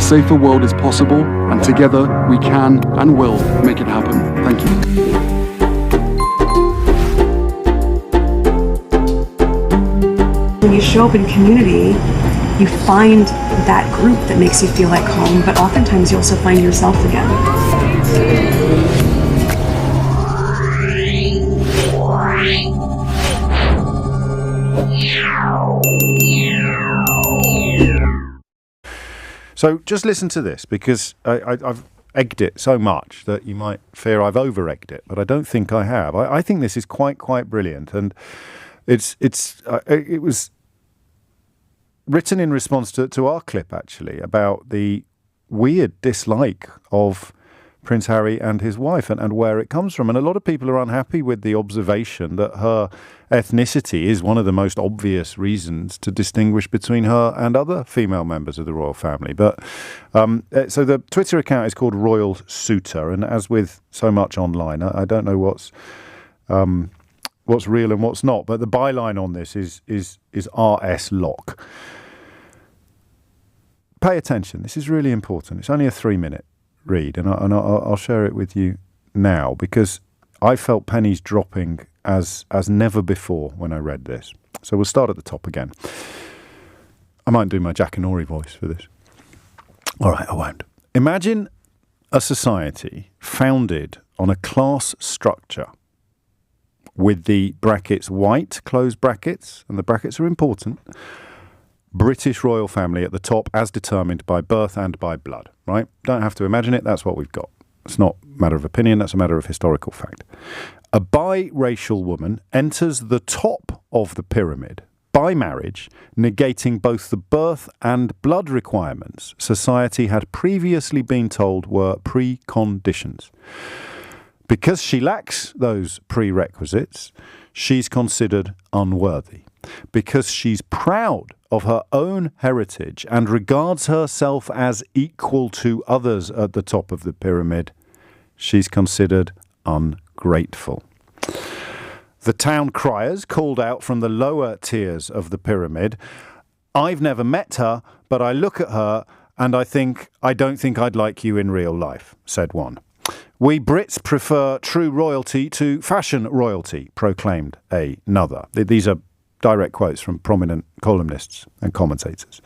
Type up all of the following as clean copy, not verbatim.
safer world is possible, and together we can and will make it happen. Thank you. When you show up in community, you find that group that makes you feel like home, but oftentimes you also find yourself again. So just listen to this, because I've egged it so much that you might fear I've over-egged it, but I don't think I have. I think this is quite brilliant, and it was written in response to our clip, actually, about the weird dislike of Prince Harry and his wife and where it comes from. And a lot of people are unhappy with the observation that her ethnicity is one of the most obvious reasons to distinguish between her and other female members of the royal family. But so the Twitter account is called Royal Suitor, and as with so much online, I don't know what's real and what's not, but the byline on this is RS Lock. Pay attention. This is really important. It's only a 3-minute read, and I'll share it with you now, because I felt pennies dropping as never before when I read this. So we'll start at the top again. I might do my Jackanory voice for this. All right, I won't. Imagine a society founded on a class structure with the brackets white, close brackets, and the brackets are important, British royal family at the top as determined by birth and by blood, right? Don't have to imagine it, that's what we've got. It's not a matter of opinion, that's a matter of historical fact. A biracial woman enters the top of the pyramid by marriage, negating both the birth and blood requirements society had previously been told were preconditions. Because she lacks those prerequisites, she's considered unworthy. Because she's proud of her own heritage and regards herself as equal to others at the top of the pyramid, she's considered ungrateful. The town criers called out from the lower tiers of the pyramid, "I've never met her, but I look at her and I don't think I'd like you in real life," said one. "We Brits prefer true royalty to fashion royalty," proclaimed another. These are direct quotes from prominent columnists and commentators.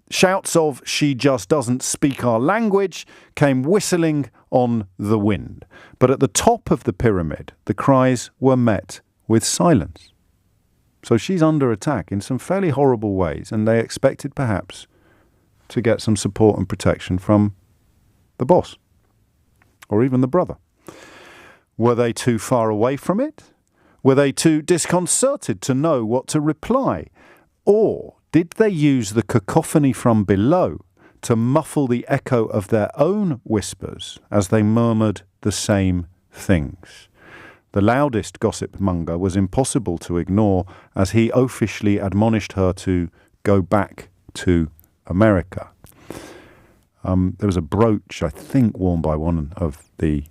Shouts of "she just doesn't speak our language" came whistling on the wind. But at the top of the pyramid, the cries were met with silence. So she's under attack in some fairly horrible ways, and they expected perhaps to get some support and protection from the boss, or even the brother. Were they too far away from it? Were they too disconcerted to know what to reply? Or did they use the cacophony from below to muffle the echo of their own whispers as they murmured the same things? The loudest gossip monger was impossible to ignore as he oafishly admonished her to go back to America. There was a brooch, I think, worn by one of the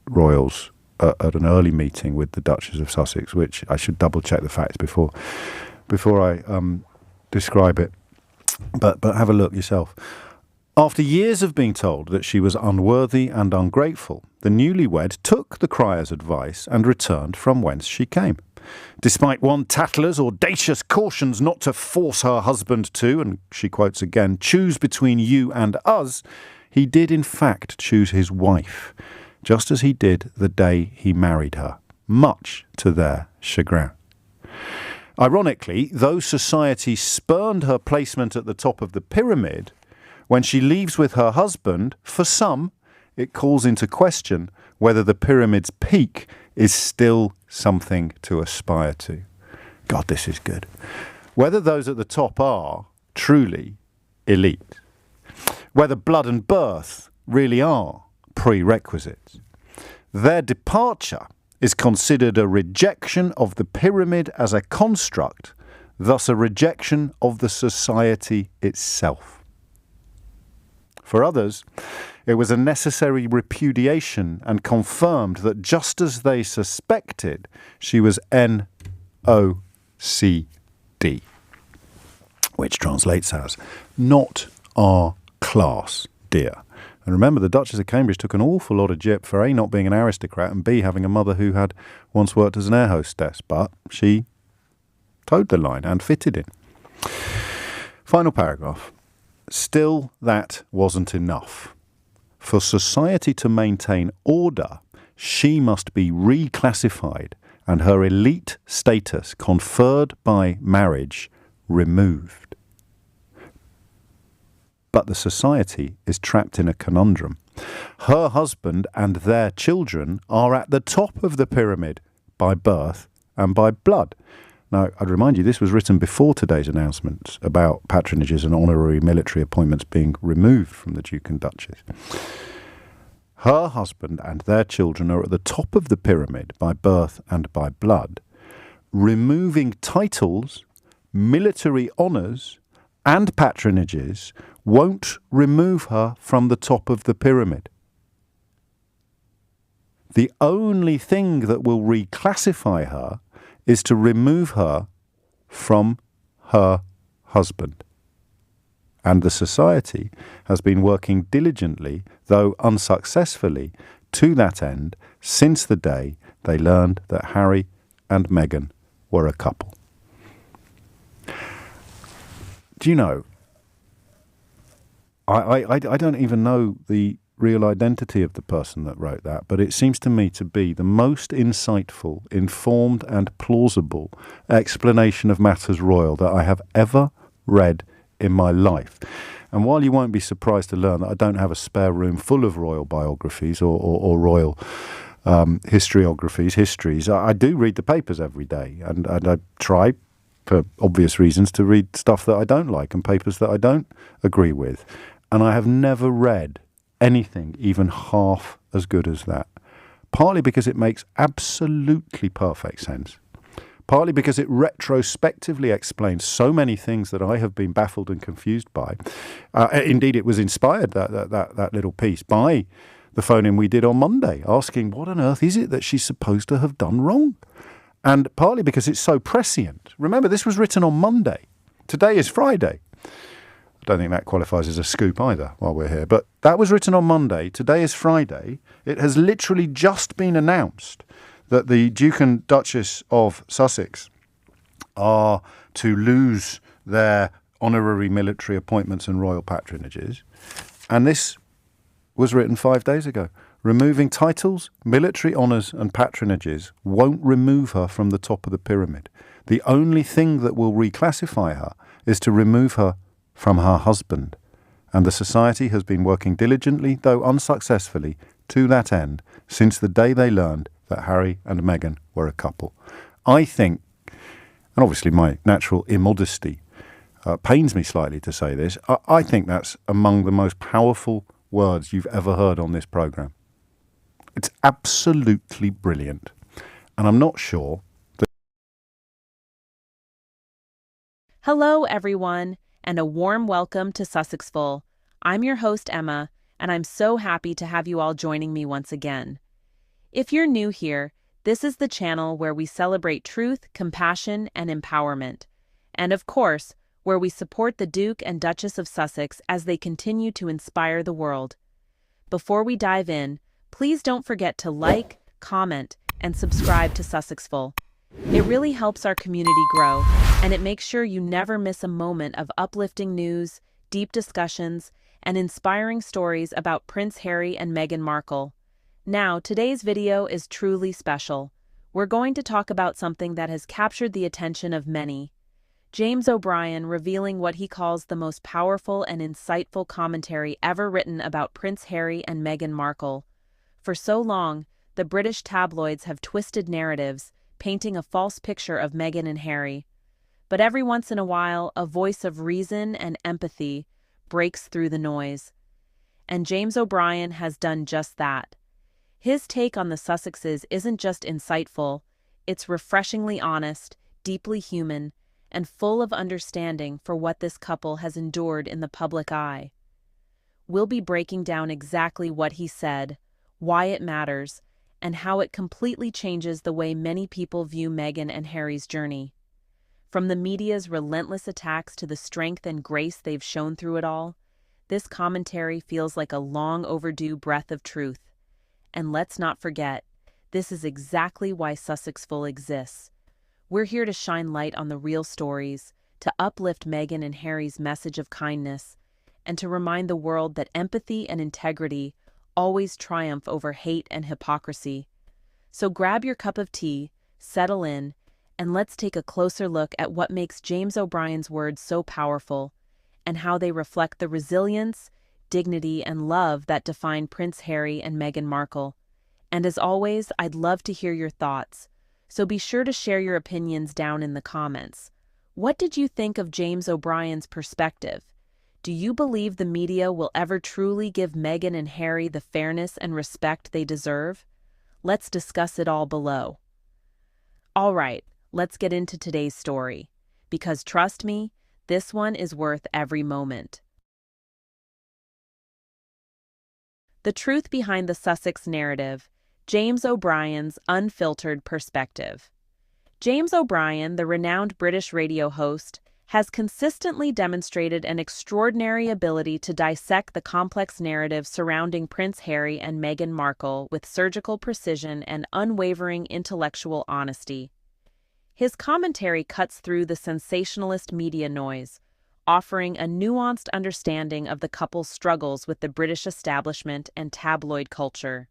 royals at an early meeting with the Duchess of Sussex, which I should double check the facts before I describe it. But have a look yourself. After years of being told that she was unworthy and ungrateful, the newlywed took the crier's advice and returned from whence she came. Despite one tattler's audacious cautions not to force her husband to, and she quotes again, "choose between you and us," he did in fact choose his wife, just as he did the day he married her, much to their chagrin. Ironically, though society spurned her placement at the top of the pyramid, when she leaves with her husband, for some, it calls into question whether the pyramid's peak is still something to aspire to. God, this is good. Whether those at the top are truly elite. Whether blood and birth really are prerequisites. Their departure is considered a rejection of the pyramid as a construct, thus a rejection of the society itself. For others, it was a necessary repudiation and confirmed that just as they suspected, she was NOCD, which translates as not our class, dear. And remember, the Duchess of Cambridge took an awful lot of jip for A, not being an aristocrat, and B, having a mother who had once worked as an air hostess. But she towed the line and fitted in. Final paragraph. Still, that wasn't enough. For society to maintain order, she must be reclassified and her elite status conferred by marriage removed. But the society is trapped in a conundrum. Her husband and their children are at the top of the pyramid by birth and by blood. Now, I'd remind you, this was written before today's announcements about patronages and honorary military appointments being removed from the Duke and Duchess. Her husband and their children are at the top of the pyramid by birth and by blood. Removing titles, military honours, and patronages won't remove her from the top of the pyramid. The only thing that will reclassify her is to remove her from her husband. And the society has been working diligently, though unsuccessfully, to that end since the day they learned that Harry and Meghan were a couple. Do you know, I don't even know the real identity of the person that wrote that, but it seems to me to be the most insightful, informed and plausible explanation of matters royal that I have ever read in my life. And while you won't be surprised to learn that I don't have a spare room full of royal biographies or royal histories, I do read the papers every day, and I try, for obvious reasons, to read stuff that I don't like and papers that I don't agree with. And I have never read anything even half as good as that. Partly because it makes absolutely perfect sense. Partly because it retrospectively explains so many things that I have been baffled and confused by. Indeed, it was inspired, that little piece, by the phone-in we did on Monday, asking what on earth is it that she's supposed to have done wrong? And partly because it's so prescient. Remember, this was written on Monday. Today is Friday. I don't think that qualifies as a scoop either while we're here. But that was written on Monday. Today is Friday. It has literally just been announced that the Duke and Duchess of Sussex are to lose their honorary military appointments and royal patronages. And this was written 5 days ago. Removing titles, military honours and patronages won't remove her from the top of the pyramid. The only thing that will reclassify her is to remove her from her husband. And the society has been working diligently, though unsuccessfully, to that end since the day they learned that Harry and Meghan were a couple. I think, and obviously my natural immodesty pains me slightly to say this, I think that's among the most powerful words you've ever heard on this programme. It's absolutely brilliant. And I'm not sure that... Hello, everyone, and a warm welcome to Sussexful. I'm your host, Emma, and I'm so happy to have you all joining me once again. If you're new here, this is the channel where we celebrate truth, compassion, and empowerment. And of course, where we support the Duke and Duchess of Sussex as they continue to inspire the world. Before we dive in, please don't forget to like, comment, and subscribe to Sussexful. It really helps our community grow, and it makes sure you never miss a moment of uplifting news, deep discussions, and inspiring stories about Prince Harry and Meghan Markle. Now, today's video is truly special. We're going to talk about something that has captured the attention of many. James O'Brien revealing what he calls the most powerful and insightful commentary ever written about Prince Harry and Meghan Markle. For so long, the British tabloids have twisted narratives, painting a false picture of Meghan and Harry. But every once in a while, a voice of reason and empathy breaks through the noise. And James O'Brien has done just that. His take on the Sussexes isn't just insightful, it's refreshingly honest, deeply human, and full of understanding for what this couple has endured in the public eye. We'll be breaking down exactly what he said, why it matters, and how it completely changes the way many people view Meghan and Harry's journey. From the media's relentless attacks to the strength and grace they've shown through it all, this commentary feels like a long overdue breath of truth. And let's not forget, this is exactly why Sussexful exists. We're here to shine light on the real stories, to uplift Meghan and Harry's message of kindness, and to remind the world that empathy and integrity always triumph over hate and hypocrisy. So grab your cup of tea, settle in, and let's take a closer look at what makes James O'Brien's words so powerful, and how they reflect the resilience, dignity, and love that define Prince Harry and Meghan Markle. And as always, I'd love to hear your thoughts, so be sure to share your opinions down in the comments. What did you think of James O'Brien's perspective? Do you believe the media will ever truly give Meghan and Harry the fairness and respect they deserve? Let's discuss it all below. All right, let's get into today's story, because trust me, this one is worth every moment. The truth behind the Sussex narrative, James O'Brien's unfiltered perspective. James O'Brien, the renowned British radio host, has consistently demonstrated an extraordinary ability to dissect the complex narrative surrounding Prince Harry and Meghan Markle with surgical precision and unwavering intellectual honesty. His commentary cuts through the sensationalist media noise, offering a nuanced understanding of the couple's struggles with the British establishment and tabloid culture.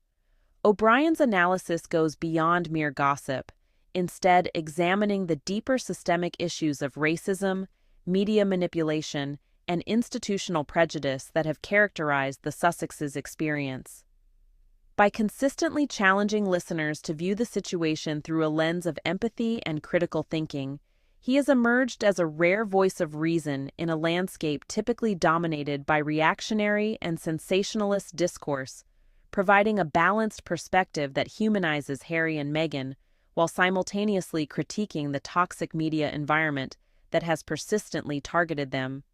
O'Brien's analysis goes beyond mere gossip, instead examining the deeper systemic issues of racism, media manipulation, and institutional prejudice that have characterized the Sussexes' experience. By consistently challenging listeners to view the situation through a lens of empathy and critical thinking, he has emerged as a rare voice of reason in a landscape typically dominated by reactionary and sensationalist discourse, providing a balanced perspective that humanizes Harry and Meghan while simultaneously critiquing the toxic media environment that has persistently targeted them.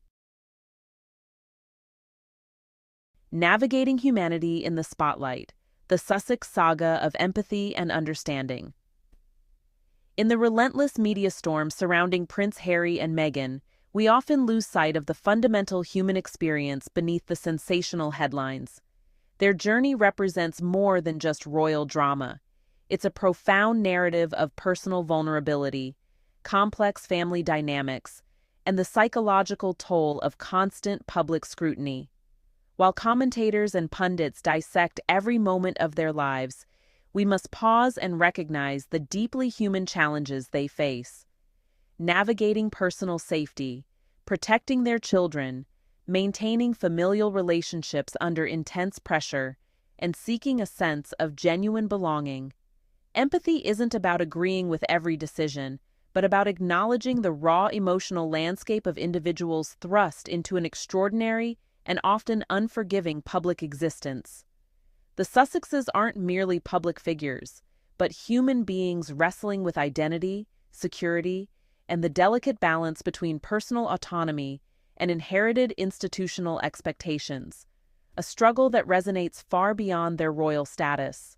Navigating humanity in the spotlight, the Sussex saga of empathy and understanding. In the relentless media storm surrounding Prince Harry and Meghan, we often lose sight of the fundamental human experience beneath the sensational headlines. Their journey represents more than just royal drama. It's a profound narrative of personal vulnerability, complex family dynamics, and the psychological toll of constant public scrutiny. While commentators and pundits dissect every moment of their lives, we must pause and recognize the deeply human challenges they face. Navigating personal safety, protecting their children, maintaining familial relationships under intense pressure, and seeking a sense of genuine belonging. Empathy isn't about agreeing with every decision, but about acknowledging the raw emotional landscape of individuals thrust into an extraordinary and often unforgiving public existence. The Sussexes aren't merely public figures, but human beings wrestling with identity, security, and the delicate balance between personal autonomy and inherited institutional expectations, a struggle that resonates far beyond their royal status.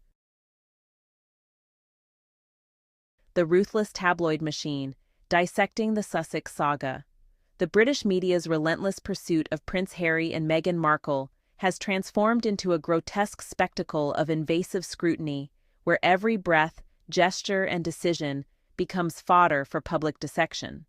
The ruthless tabloid machine, dissecting the Sussex saga. The British media's relentless pursuit of Prince Harry and Meghan Markle has transformed into a grotesque spectacle of invasive scrutiny, where every breath, gesture, and decision becomes fodder for public dissection.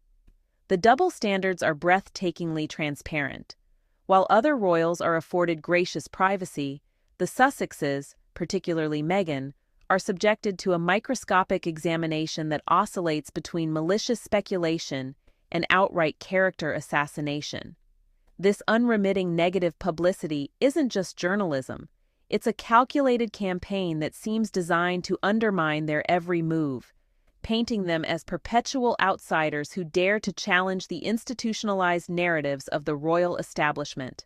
The double standards are breathtakingly transparent. While other royals are afforded gracious privacy, the Sussexes, particularly Meghan, are subjected to a microscopic examination that oscillates between malicious speculation and outright character assassination. This unremitting negative publicity isn't just journalism, it's a calculated campaign that seems designed to undermine their every move, painting them as perpetual outsiders who dare to challenge the institutionalized narratives of the royal establishment.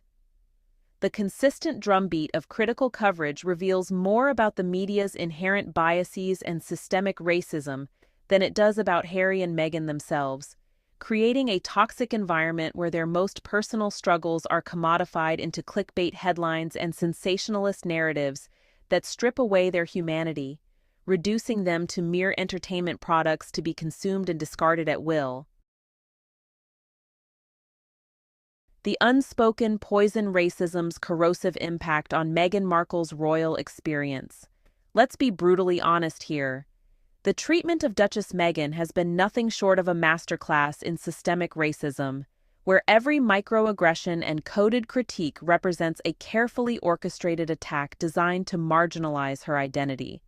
The consistent drumbeat of critical coverage reveals more about the media's inherent biases and systemic racism than it does about Harry and Meghan themselves, creating a toxic environment where their most personal struggles are commodified into clickbait headlines and sensationalist narratives that strip away their humanity, reducing them to mere entertainment products to be consumed and discarded at will. The unspoken poison racism's corrosive impact on Meghan Markle's royal experience. Let's be brutally honest here. The treatment of Duchess Meghan has been nothing short of a masterclass in systemic racism, where every microaggression and coded critique represents a carefully orchestrated attack designed to marginalize her identity.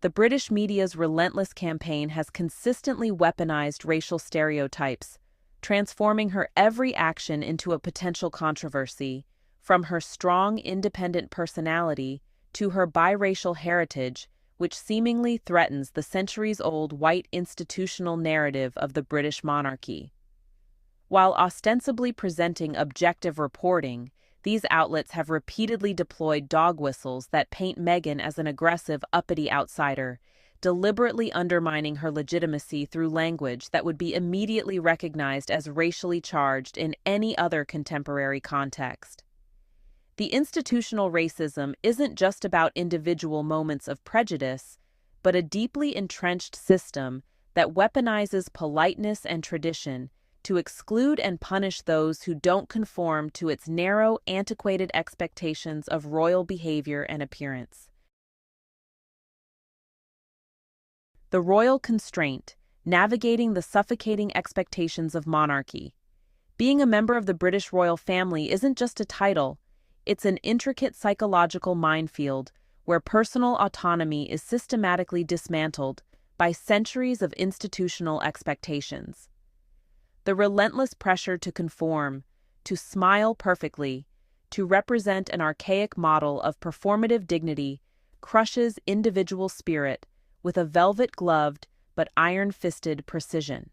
The British media's relentless campaign has consistently weaponized racial stereotypes, transforming her every action into a potential controversy, from her strong, independent personality to her biracial heritage, which seemingly threatens the centuries-old white institutional narrative of the British monarchy. While ostensibly presenting objective reporting, these outlets have repeatedly deployed dog whistles that paint Meghan as an aggressive, uppity outsider, deliberately undermining her legitimacy through language that would be immediately recognized as racially charged in any other contemporary context. The institutional racism isn't just about individual moments of prejudice, but a deeply entrenched system that weaponizes politeness and tradition to exclude and punish those who don't conform to its narrow, antiquated expectations of royal behavior and appearance. The royal constraint, navigating the suffocating expectations of monarchy. Being a member of the British royal family isn't just a title, it's an intricate psychological minefield where personal autonomy is systematically dismantled by centuries of institutional expectations. The relentless pressure to conform, to smile perfectly, to represent an archaic model of performative dignity crushes individual spirit with a velvet-gloved but iron-fisted precision.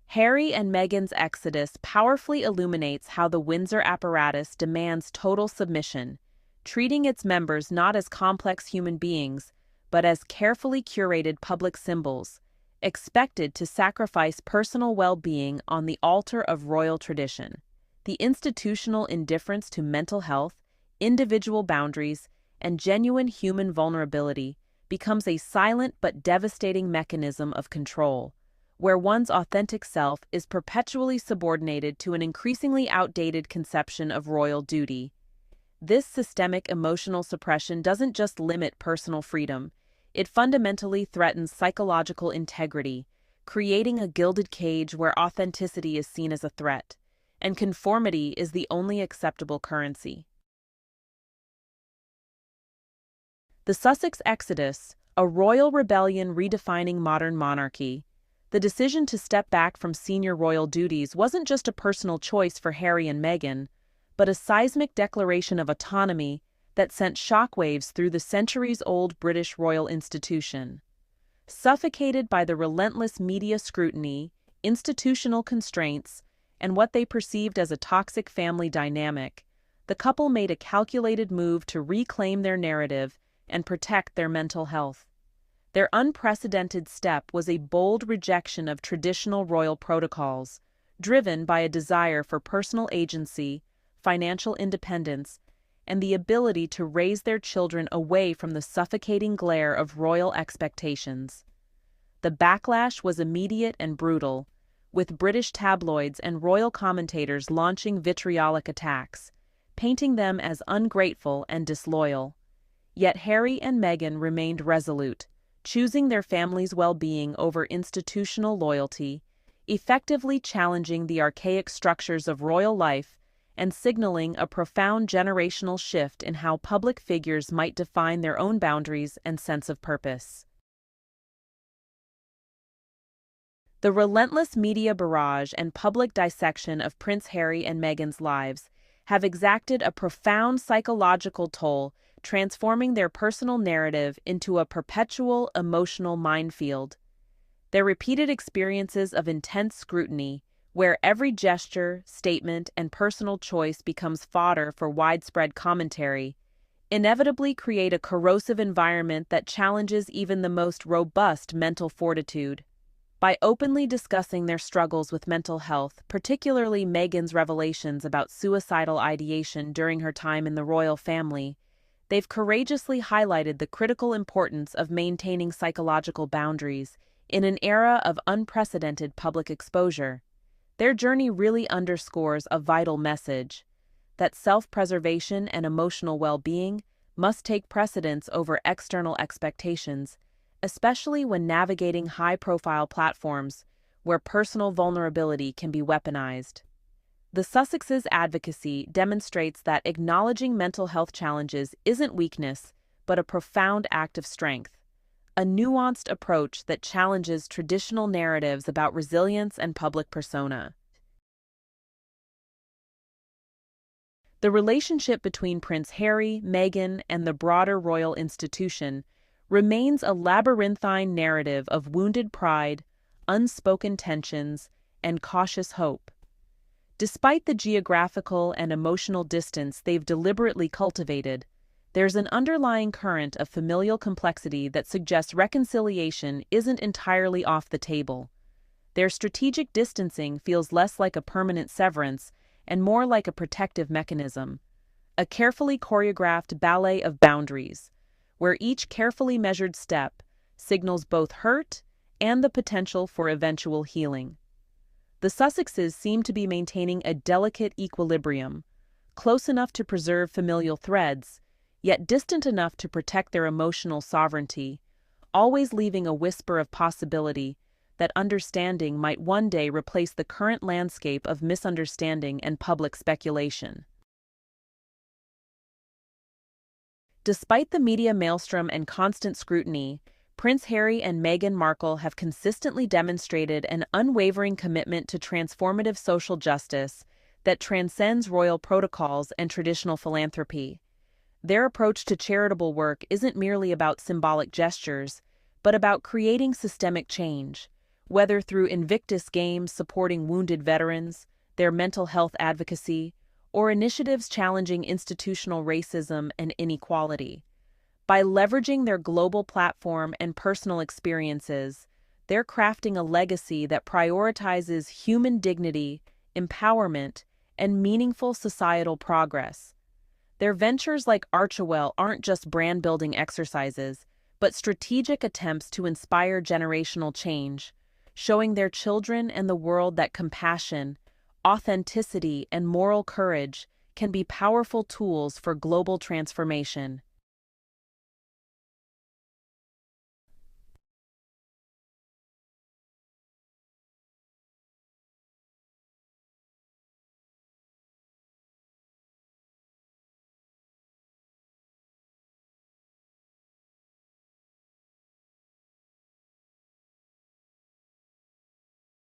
Harry and Meghan's exodus powerfully illuminates how the Windsor apparatus demands total submission, treating its members not as complex human beings, but as carefully curated public symbols, expected to sacrifice personal well-being on the altar of royal tradition. The institutional indifference to mental health, individual boundaries, and genuine human vulnerability becomes a silent but devastating mechanism of control, where one's authentic self is perpetually subordinated to an increasingly outdated conception of royal duty. This systemic emotional suppression doesn't just limit personal freedom, it fundamentally threatens psychological integrity, creating a gilded cage where authenticity is seen as a threat, and conformity is the only acceptable currency. The Sussex Exodus, a royal rebellion redefining modern monarchy. The decision to step back from senior royal duties wasn't just a personal choice for Harry and Meghan, but a seismic declaration of autonomy that sent shockwaves through the centuries-old British royal institution. Suffocated by the relentless media scrutiny, institutional constraints, and what they perceived as a toxic family dynamic, the couple made a calculated move to reclaim their narrative and protect their mental health. Their unprecedented step was a bold rejection of traditional royal protocols, driven by a desire for personal agency, financial independence, and the ability to raise their children away from the suffocating glare of royal expectations. The backlash was immediate and brutal, with British tabloids and royal commentators launching vitriolic attacks, painting them as ungrateful and disloyal. Yet Harry and Meghan remained resolute, choosing their family's well-being over institutional loyalty, effectively challenging the archaic structures of royal life and signaling a profound generational shift in how public figures might define their own boundaries and sense of purpose. The relentless media barrage and public dissection of Prince Harry and Meghan's lives have exacted a profound psychological toll, transforming their personal narrative into a perpetual emotional minefield. Their repeated experiences of intense scrutiny, where every gesture, statement, and personal choice becomes fodder for widespread commentary, inevitably create a corrosive environment that challenges even the most robust mental fortitude. By openly discussing their struggles with mental health, particularly Meghan's revelations about suicidal ideation during her time in the royal family, they've courageously highlighted the critical importance of maintaining psychological boundaries in an era of unprecedented public exposure. Their journey really underscores a vital message that self-preservation and emotional well-being must take precedence over external expectations, especially when navigating high-profile platforms where personal vulnerability can be weaponized. The Sussexes' advocacy demonstrates that acknowledging mental health challenges isn't weakness, but a profound act of strength, a nuanced approach that challenges traditional narratives about resilience and public persona. The relationship between Prince Harry, Meghan, and the broader royal institution remains a labyrinthine narrative of wounded pride, unspoken tensions, and cautious hope. Despite the geographical and emotional distance they've deliberately cultivated, there's an underlying current of familial complexity that suggests reconciliation isn't entirely off the table. Their strategic distancing feels less like a permanent severance and more like a protective mechanism, a carefully choreographed ballet of boundaries, where each carefully measured step signals both hurt and the potential for eventual healing. The Sussexes seem to be maintaining a delicate equilibrium, close enough to preserve familial threads, yet distant enough to protect their emotional sovereignty, always leaving a whisper of possibility that understanding might one day replace the current landscape of misunderstanding and public speculation. Despite the media maelstrom and constant scrutiny, Prince Harry and Meghan Markle have consistently demonstrated an unwavering commitment to transformative social justice that transcends royal protocols and traditional philanthropy. Their approach to charitable work isn't merely about symbolic gestures, but about creating systemic change, whether through Invictus Games supporting wounded veterans, their mental health advocacy, or initiatives challenging institutional racism and inequality. By leveraging their global platform and personal experiences, they're crafting a legacy that prioritizes human dignity, empowerment, and meaningful societal progress. Their ventures like Archewell aren't just brand-building exercises, but strategic attempts to inspire generational change, showing their children and the world that compassion, authenticity, and moral courage can be powerful tools for global transformation.